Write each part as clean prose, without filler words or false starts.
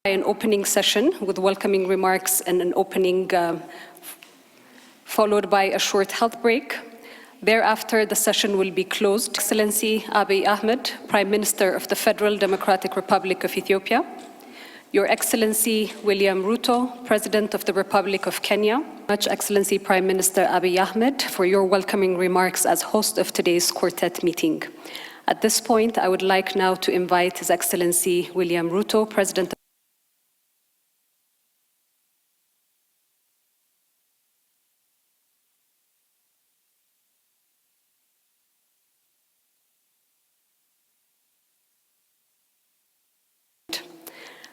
An opening session with welcoming remarks and an opening followed by a short health break. Thereafter, the session will be closed. Excellency Abiy Ahmed, Prime Minister of the Federal Democratic Republic of Ethiopia, Your Excellency William Ruto, President of the Republic of Kenya, much Excellency Prime Minister Abiy Ahmed, for your welcoming remarks as host of today's quartet meeting. At this point, I would like now to invite His Excellency William Ruto, President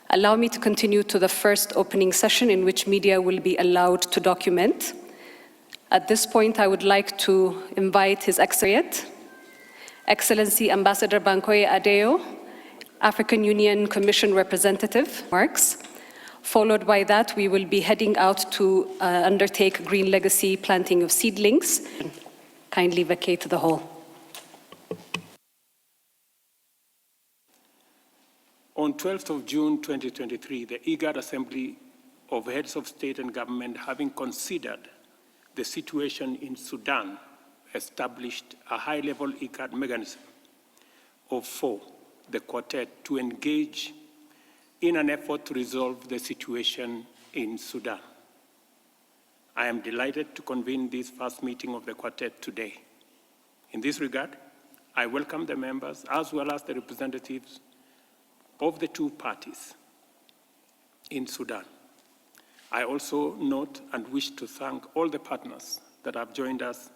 Allow me to continue to the first opening session in which media will be allowed to document. At this point, I would like to invite His Excellency Ambassador Bankoye Adeyo, African Union Commission Representative, remarks. Followed by that, we will be heading out to undertake green legacy planting of seedlings. Kindly vacate the hall. On 12th of June 2023, the IGAD Assembly of Heads of State and Government, having considered the situation in Sudan, established a high-level IGAD mechanism of four, the quartet, to engage in an effort to resolve the situation in Sudan. I am delighted to convene this first meeting of the quartet today. In this regard, I welcome the members as well as the representatives of the two parties in Sudan. I also note and wish to thank all the partners that have joined us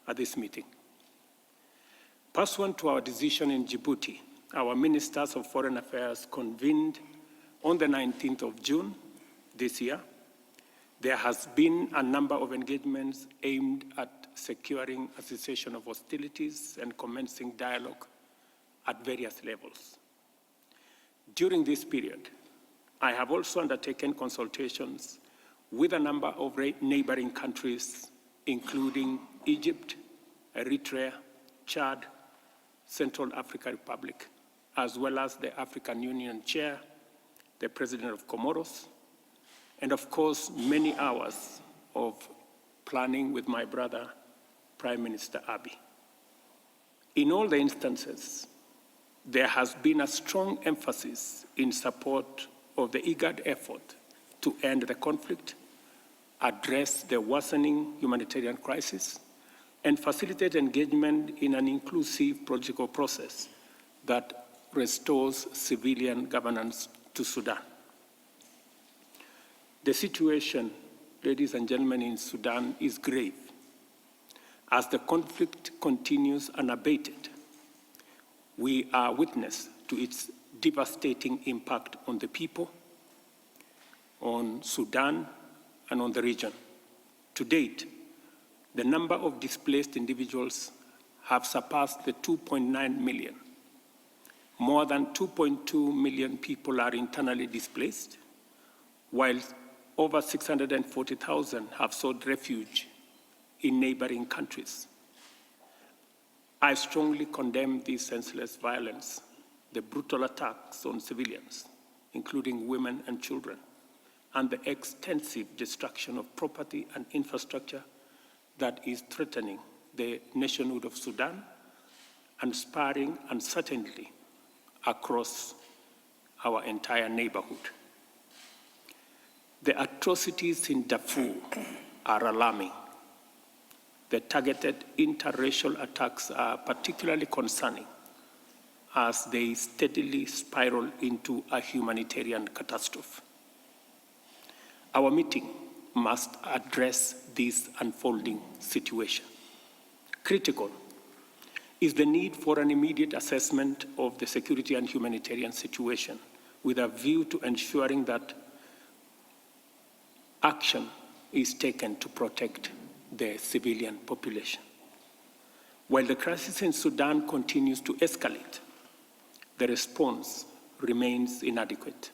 at this meeting. Pursuant to our decision in Djibouti, our Ministers of Foreign Affairs convened on the 19th of June this year. There has been a number of engagements aimed at securing a cessation of hostilities and commencing dialogue at various levels. During this period, I have also undertaken consultations with a number of neighboring countries, including Egypt, Eritrea, Chad, Central African Republic, as well as the African Union Chair, the President of Comoros, and of course, many hours of planning with my brother, Prime Minister Abiy. In all the instances, there has been a strong emphasis in support of the IGAD effort to end the conflict, address the worsening humanitarian crisis, and facilitate engagement in an inclusive political process that restores civilian governance to Sudan. The situation, ladies and gentlemen, in Sudan is grave. As the conflict continues unabated, we are witness to its devastating impact on the people, on Sudan, and on the region. To date, the number of displaced individuals have surpassed the 2.9 million. More than 2.2 million people are internally displaced, while over 640,000 have sought refuge in neighboring countries. I strongly condemn this senseless violence, the brutal attacks on civilians, including women and children, and the extensive destruction of property and infrastructure that is threatening the nationhood of Sudan and spurring uncertainty across our entire neighborhood. The atrocities in Darfur are alarming. The targeted interracial attacks are particularly concerning as they steadily spiral into a humanitarian catastrophe. Our meeting must address this unfolding situation. Critical is the need for an immediate assessment of the security and humanitarian situation with a view to ensuring that action is taken to protect the civilian population. While the crisis in Sudan continues to escalate, the response remains inadequate.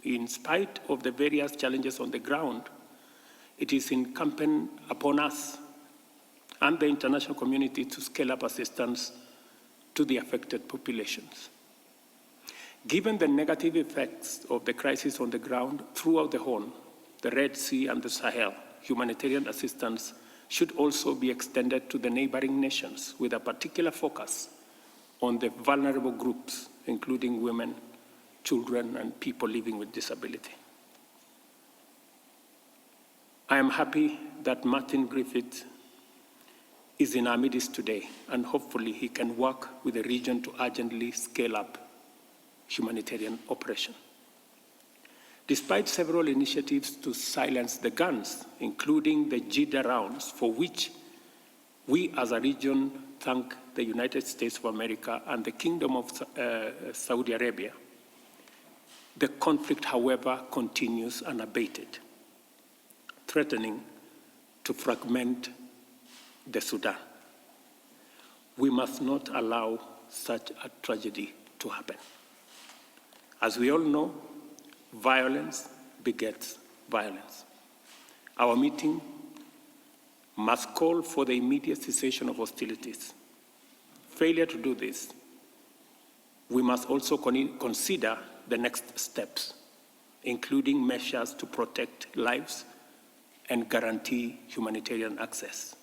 In spite of the various challenges on the ground, it is incumbent upon us and the international community to scale up assistance to the affected populations. Given the negative effects of the crisis on the ground throughout the Horn, the Red Sea and the Sahel, humanitarian assistance should also be extended to the neighboring nations with a particular focus on the vulnerable groups, including women, children, and people living with disability. I am happy that Martin Griffith is in our midst today, and hopefully he can work with the region to urgently scale up humanitarian operation. Despite several initiatives to silence the guns, including the JIDA rounds, for which we as a region thank the United States of America and the Kingdom of Saudi Arabia, the conflict, however, continues unabated, threatening to fragment the Sudan. We must not allow such a tragedy to happen. As we all know, violence begets violence. Our meeting must call for the immediate cessation of hostilities. Failure to do this, we must also consider the next steps, including measures to protect lives and guarantee humanitarian access.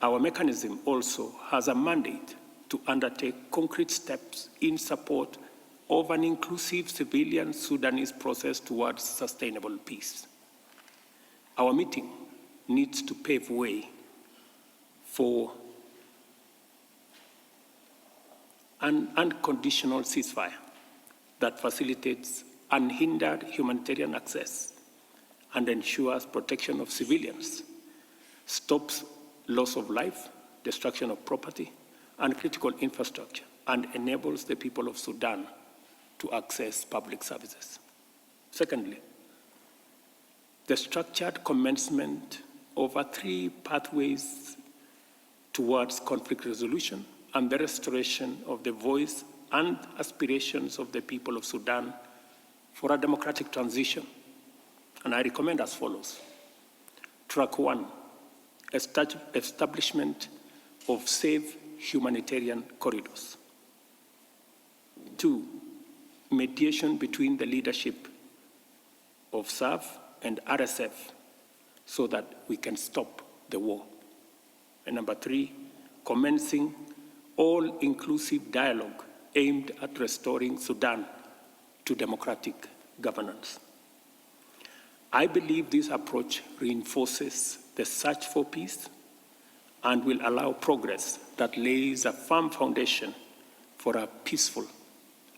Our mechanism also has a mandate to undertake concrete steps in support of an inclusive civilian Sudanese process towards sustainable peace. Our meeting needs to pave way for an unconditional ceasefire that facilitates unhindered humanitarian access and ensures protection of civilians, stops loss of life, destruction of property, and critical infrastructure, and enables the people of Sudan to access public services. Secondly, the structured commencement of 3 pathways towards conflict resolution and the restoration of the voice and aspirations of the people of Sudan for a democratic transition. And I recommend as follows. Track 1, establishment of safe humanitarian corridors. 2, mediation between the leadership of SAF and RSF so that we can stop the war. And number 3, commencing all-inclusive dialogue aimed at restoring Sudan to democratic governance. I believe this approach reinforces the search for peace and will allow progress that lays a firm foundation for a peaceful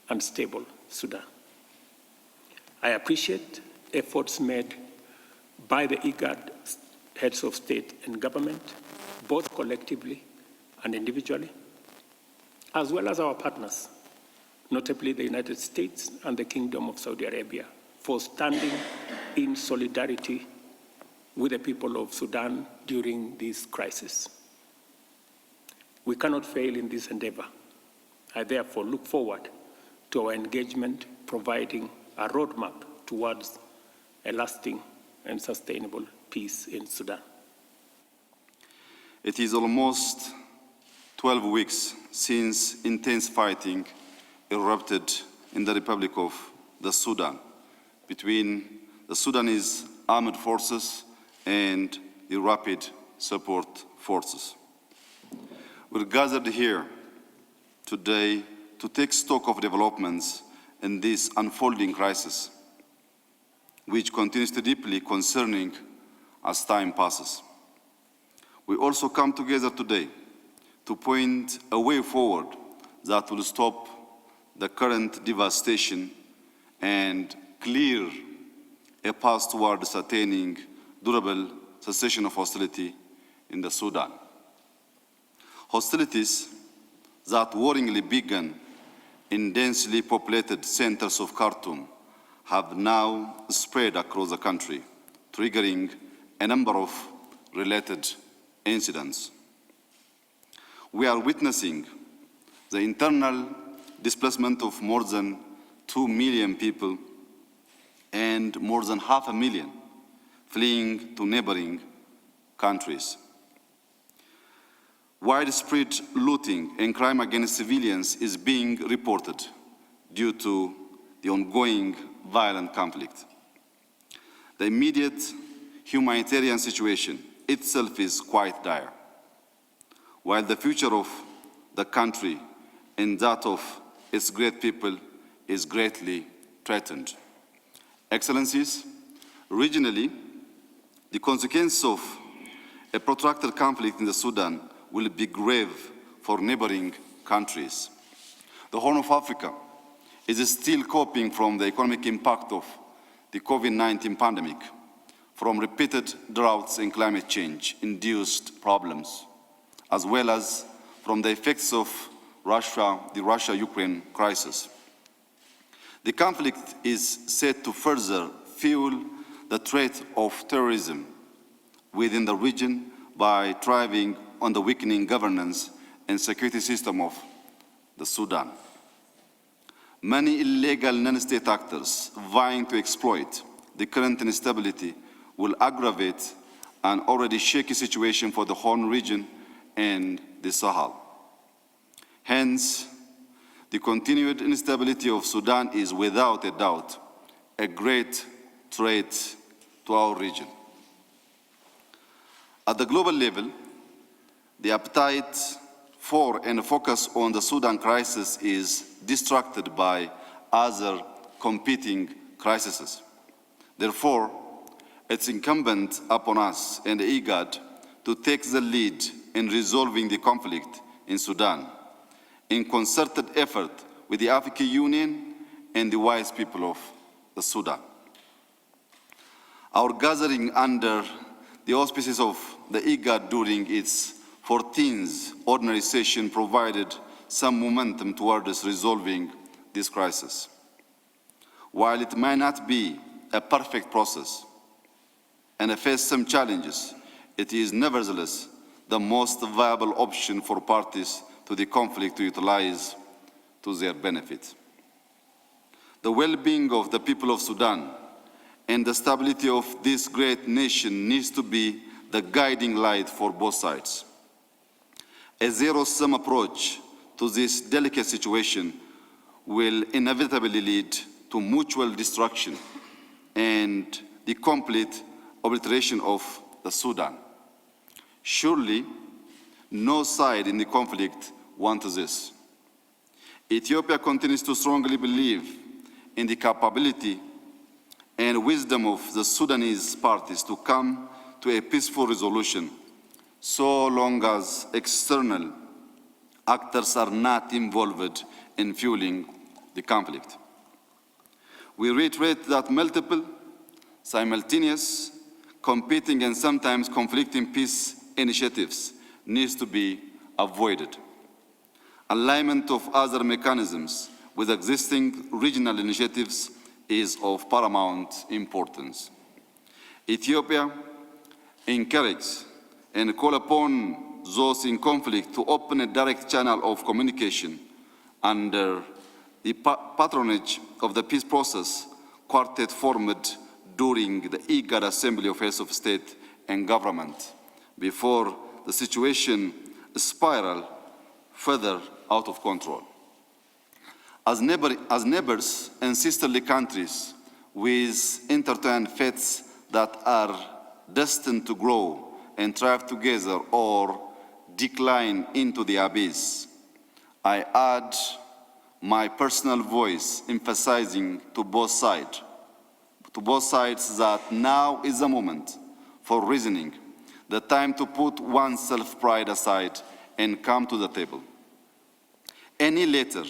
and stable Sudan. I appreciate efforts made by the IGAD heads of state and government, both collectively and individually, as well as our partners, notably the United States and the Kingdom of Saudi Arabia, for standing in solidarity with the people of Sudan during this crisis. We cannot fail in this endeavor. I therefore look forward to our engagement, providing a roadmap towards a lasting and sustainable peace in Sudan. It is almost 12 weeks since intense fighting erupted in the Republic of the Sudan between the Sudanese armed forces and the Rapid Support Forces. We're gathered here today to take stock of developments in this unfolding crisis, which continues to deeply concerning as time passes. We also come together today to point a way forward that will stop the current devastation and clear a path towards attaining durable cessation of hostility in the Sudan. Hostilities that worryingly began in densely populated centers of Khartoum have now spread across the country, triggering a number of related incidents. We are witnessing the internal displacement of more than 2 million people and more than 500,000 fleeing to neighboring countries. Widespread looting and crime against civilians is being reported, due to the ongoing violent conflict. The immediate humanitarian situation itself is quite dire, while the future of the country and that of its great people is greatly threatened. Excellencies, regionally, the consequences of a protracted conflict in the Sudan will be grave for neighboring countries. The Horn of Africa is still coping from the economic impact of the COVID-19 pandemic, from repeated droughts and climate change-induced problems, as well as from the effects of the Russia-Ukraine crisis. The conflict is set to further fuel the threat of terrorism within the region by thriving on the weakening governance and security system of the Sudan. Many illegal non-state actors vying to exploit the current instability will aggravate an already shaky situation for the Horn region and the Sahel. Hence, the continued instability of Sudan is without a doubt a great threat to our region. At the global level, the appetite for and focus on the Sudan crisis is distracted by other competing crises. Therefore, it's incumbent upon us and the IGAD to take the lead in resolving the conflict in Sudan, in concerted effort with the African Union and the wise people of the Sudan. Our gathering under the auspices of the IGAD during its 14th ordinary session provided some momentum towards resolving this crisis. While it may not be a perfect process and face some challenges, it is nevertheless the most viable option for parties to the conflict to utilize to their benefit. The well-being of the people of Sudan and the stability of this great nation needs to be the guiding light for both sides. A zero-sum approach to this delicate situation will inevitably lead to mutual destruction and the complete obliteration of the Sudan. Surely, no side in the conflict wants this. Ethiopia continues to strongly believe in the capability and wisdom of the Sudanese parties to come to a peaceful resolution so long as external actors are not involved in fueling the conflict. We reiterate that multiple, simultaneous, competing and sometimes conflicting peace initiatives needs to be avoided. Alignment of other mechanisms with existing regional initiatives is of paramount importance. Ethiopia encourages and calls upon those in conflict to open a direct channel of communication under the patronage of the peace process quartet formed during the IGAD Assembly of Heads of State and Government before the situation spiraled further out of control. As neighbors and sisterly countries with intertwined fates that are destined to grow and thrive together or decline into the abyss, I add my personal voice emphasizing to both sides that now is the moment for reasoning, the time to put one's self-pride aside and come to the table. Any later,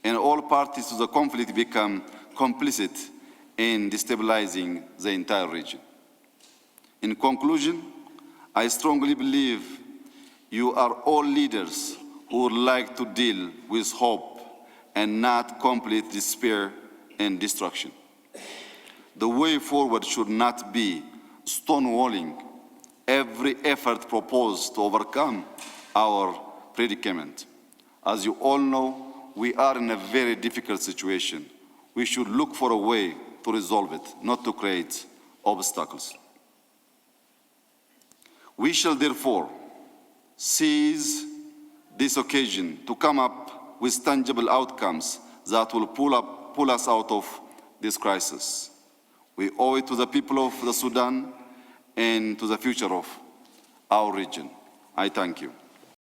and all parties to the conflict become complicit in destabilizing the entire region. In conclusion, I strongly believe you are all leaders who would like to deal with hope and not complete despair and destruction. The way forward should not be stonewalling every effort proposed to overcome our predicament. As you all know, we are in a very difficult situation. We should look for a way to resolve it, not to create obstacles. We shall therefore seize this occasion to come up with tangible outcomes that will pull us out of this crisis. We owe it to the people of the Sudan and to the future of our region. I thank you.